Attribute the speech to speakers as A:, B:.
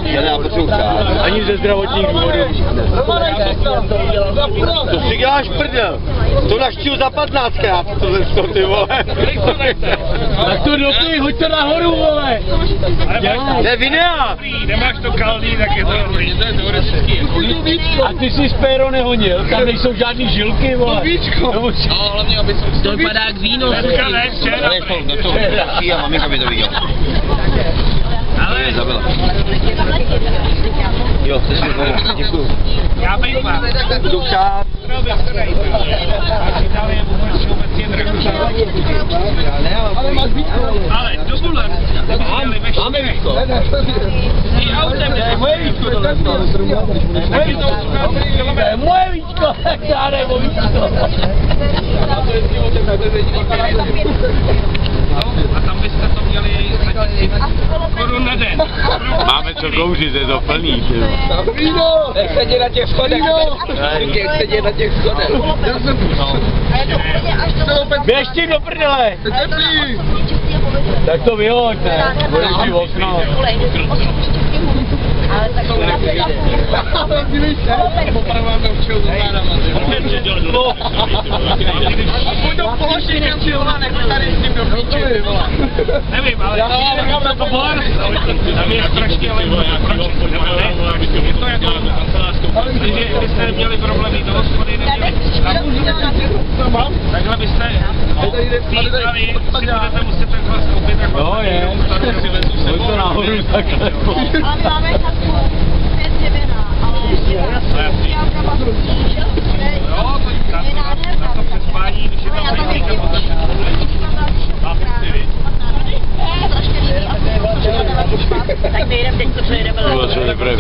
A: Já potřebuji stát.
B: Ani ze zdravotních důvodů.
A: To si děláš prdel. To naštíl za 15krát, tohle ty vole.
B: Tak to dopij, hoď to nahoru, vole.
A: Ne videa.
C: Nemáš to kaldý, tak je to dobrý. To je teoretický.
B: A ty jsi Spéro nehonil, tam nejsou žádný žilky, vole.
C: No, hlavně, aby se...
D: To vypadá jak víno.
C: Dneska ne, včera.
A: Do toho a maminka by to viděla.
C: Ale...
A: Zabila. Jo, to si to děkuju.
C: Já bych vám.
A: Duchát.
C: Ale do Bulan.
A: Máme víčko.
C: I autem.
A: To je moje víčko tohle.
B: To je moje víčko, tak já nebo víčko.
C: A tam byste to měli korun na den.
B: Máme co kouřit, je to plný, ty.
A: Nech sedě na těch schodech. Nech sedě na těch schodech.
B: Běž tím do prdele. Tak to vyhoď, ne? Budeš si v okno.
E: Ale takové
C: Popraváme určitě s vládama. Půjdou položit kapčilova, nechme tady s tím do píči. Nevím, ale necháme to bolet. Tam je strašně, ale je to jako... Když byste neměli problémy do hospody, takhle byste týkali, si budete muset takhle skoupit.
B: No je. Pojď to nahoru takhle.
E: ale my máme chatu, to je dřevěná, ale já opravdu že je nádherná.
C: To přespání, když je tam technika,
E: tak nejdem teď, co jedeme.
B: To se nebude